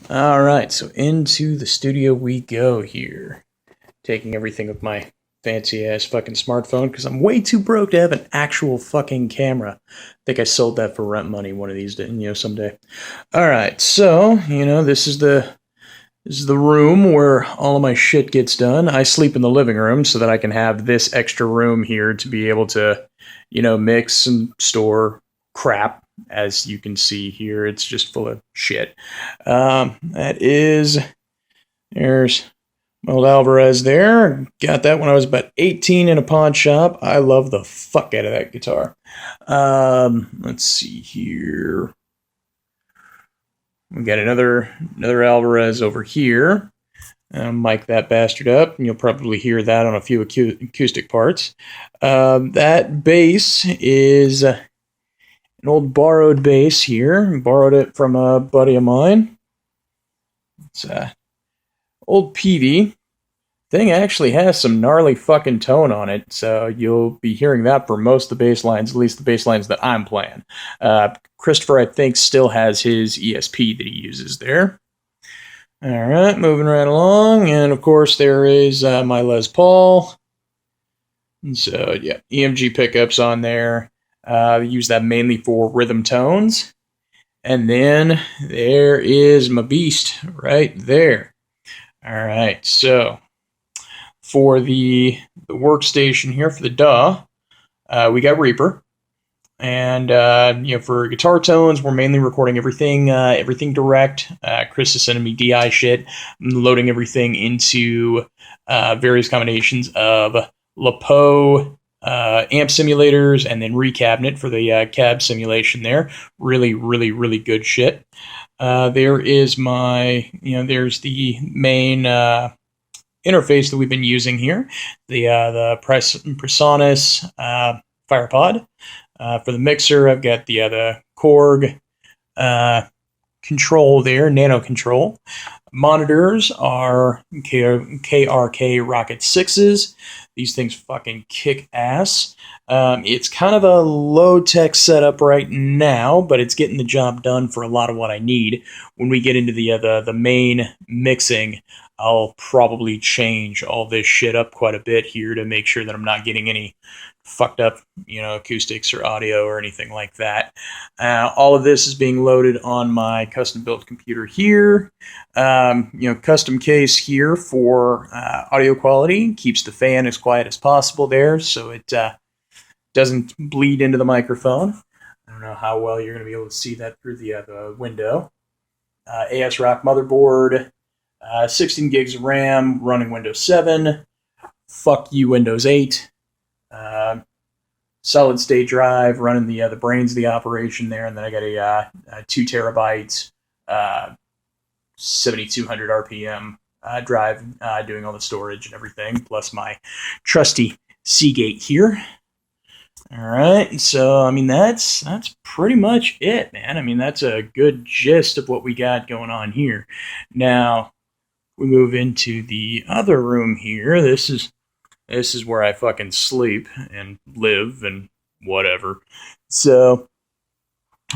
Alright, so into the studio we go here. Taking everything with my fancy ass fucking smartphone because I'm way too broke to have an actual fucking camera. I think I sold that for rent money one of these days, someday. Alright, so, this is the room where all of my shit gets done. I sleep in the living room so that I can have this extra room here to be able to, mix and store crap. As you can see here, it's just full of shit. There's my old Alvarez there. Got that when I was about 18 in a pawn shop. I love the fuck out of that guitar. Let's see here. We got another Alvarez over here. Mic that bastard up, and you'll probably hear that on a few acoustic parts. That bass is an old borrowed bass here. Borrowed it from a buddy of mine. It's old Pt2. Thing actually has some gnarly fucking tone on it, so you'll be hearing that for most of the bass lines, at least the bass lines that I'm playing. Christopher, I think, still has his ESP that he uses there. Alright, moving right along, and of course there is my Les Paul. And so, yeah, EMG pickups on there. Use that mainly for rhythm tones. And then there is my beast right there. Alright, so for the workstation here, for the we got Reaper. And, for guitar tones, we're mainly recording everything direct. Chris is sending me DI shit. I'm loading everything into various combinations of LaPo amp simulators and then recabinet for the cab simulation there. Really, really, really good shit. There is there's the main interface that we've been using here, the Presonus FirePod. For the mixer, I've got the Korg control there, Nano Control. Monitors are KRK Rocket 6s. These things fucking kick ass. It's kind of a low-tech setup right now, but it's getting the job done for a lot of what I need. When we get into the main mixing, I'll probably change all this shit up quite a bit here to make sure that I'm not getting any fucked up, acoustics or audio or anything like that. All of this is being loaded on my custom-built computer here. Custom case here for audio quality. Keeps the fan as quiet as possible there, so it doesn't bleed into the microphone. I don't know how well you're going to be able to see that through the window. ASRock motherboard, 16 gigs of RAM, running Windows 7. Fuck you, Windows 8. Solid state drive running the brains of the operation there, and then I got a 2 terabyte 7200 RPM drive doing all the storage and everything, plus my trusty Seagate here. All right, so that's pretty much it, man. That's a good gist of what we got going on here. Now we move into the other room here. This is where I fucking sleep and live and whatever. So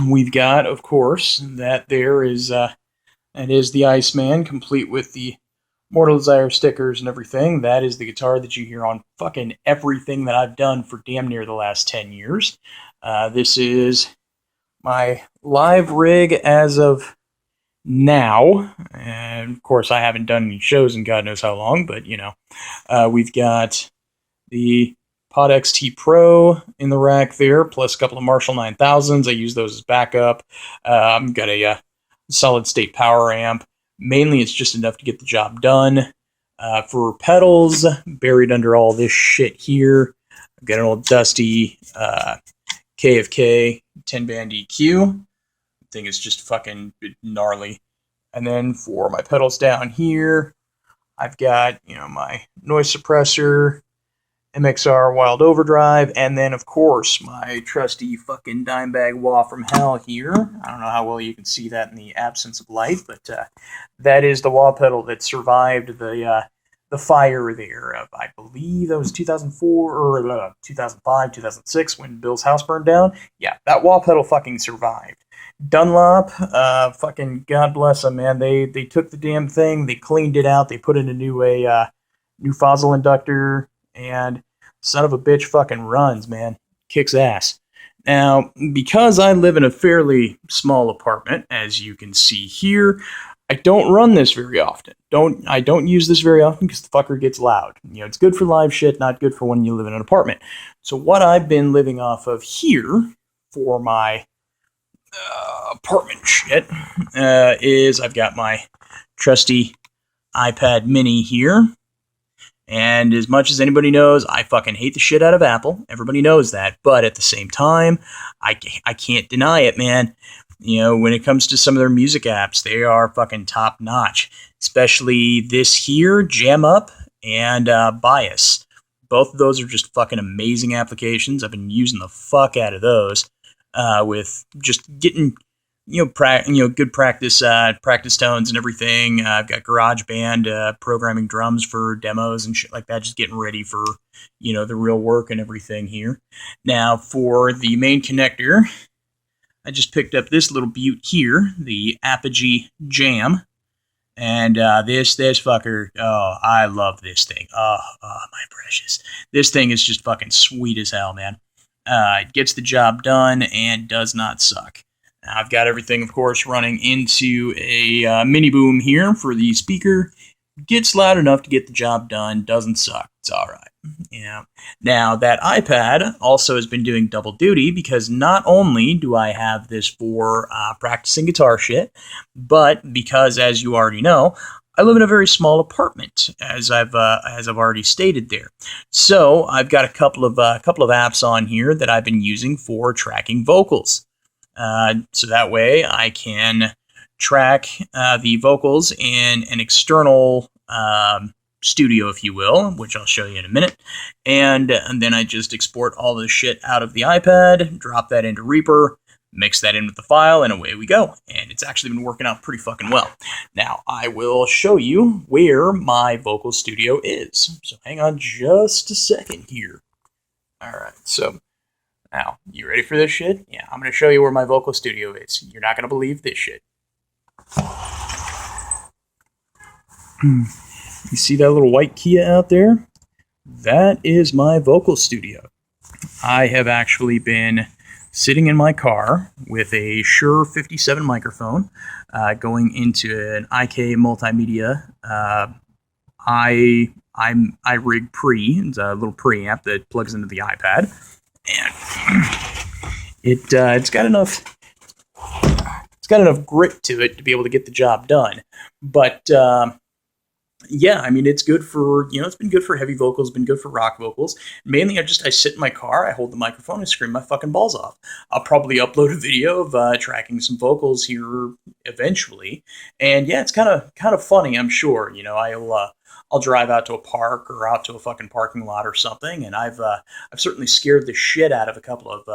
we've got, of course, that is the Iceman, complete with the Mortal Dezire stickers and everything. That is the guitar that you hear on fucking everything that I've done for damn near the last 10 years. This is my live rig as of now, and of course I haven't done any shows in God knows how long, but we've got the Pt2 Pro in the rack there, plus a couple of Marshall 9000s. I use those as backup. Got a solid state power amp. Mainly it's just enough to get the job done. For pedals, buried under all this shit here, I've got an old dusty KFK 10-band EQ. Thing is just fucking gnarly. And then for my pedals down here, I've got, my noise suppressor, MXR Wild Overdrive, and then, of course, my trusty fucking Dimebag wah from hell here. I don't know how well you can see that in the absence of light, but that is the wah pedal that survived the the fire there of, I believe that was 2004 or 2005, 2006 when Bill's house burned down. Yeah, that wall pedal fucking survived. Dunlop, fucking God bless them, man. They took the damn thing, they cleaned it out, they put in a new fossil inductor, and son of a bitch fucking runs, man. Kicks ass. Now, because I live in a fairly small apartment, as you can see here, I don't run this very often. I don't use this very often because the fucker gets loud. You know, it's good for live shit, not good for when you live in an apartment. So what I've been living off of here for my apartment shit is I've got my trusty iPad mini here. And as much as anybody knows, I fucking hate the shit out of Apple. Everybody knows that. But at the same time, I can't deny it, man. You know, when it comes to some of their music apps, they are fucking top notch. Especially this here, Jam Up and Bias. Both of those are just fucking amazing applications. I've been using the fuck out of those with just getting, good practice tones and everything. I've got GarageBand programming drums for demos and shit like that, just getting ready for, the real work and everything here. Now, for the main connector, I just picked up this little beaut here, the Apogee Jam. And this fucker, oh, I love this thing. Oh, my precious. This thing is just fucking sweet as hell, man. It gets the job done and does not suck. Now, I've got everything, of course, running into a mini boom here for the speaker. Gets loud enough to get the job done, doesn't suck. It's all right. Yeah. Now, that iPad also has been doing double duty because not only do I have this for practicing guitar shit, but because, as you already know, I live in a very small apartment, as I've already stated there. So I've got a couple of apps on here that I've been using for tracking vocals. So that way I can track the vocals in an external studio, if you will, which I'll show you in a minute. And then I just export all this shit out of the iPad, drop that into Reaper, mix that in with the file, and away we go. And it's actually been working out pretty fucking well. Now, I will show you where my vocal studio is. So hang on just a second here. Alright, so now, you ready for this shit? Yeah, I'm going to show you where my vocal studio is. You're not going to believe this shit. You see that little white Kia out there? That is my vocal studio. I have actually been sitting in my car with a Shure 57 microphone going into an IK Multimedia iRig Pre. It's a little preamp that plugs into the iPad. And it's got enough grit to it to be able to get the job done. But yeah, I mean, it's good for, it's been good for heavy vocals, been good for rock vocals. Mainly, I sit in my car, I hold the microphone, and scream my fucking balls off. I'll probably upload a video of tracking some vocals here eventually. And yeah, it's kind of funny, I'm sure. I'll drive out to a park or out to a fucking parking lot or something, and I've certainly scared the shit out of a couple of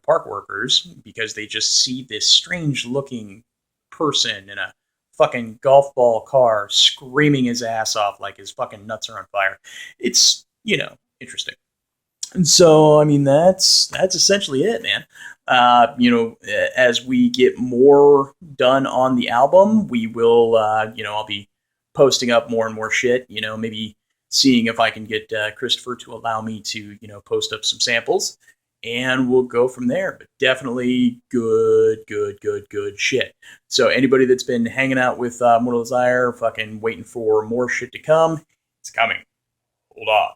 park workers because they just see this strange looking person in a fucking golf ball car screaming his ass off like his fucking nuts are on fire. It's interesting. And so I mean that's essentially it, man. As we get more done on the album, we will I'll be posting up more and more shit, maybe seeing if I can get Christopher to allow me to, post up some samples, and we'll go from there. But definitely good shit. So anybody that's been hanging out with Mortal Dezire, fucking waiting for more shit to come, it's coming. Hold on.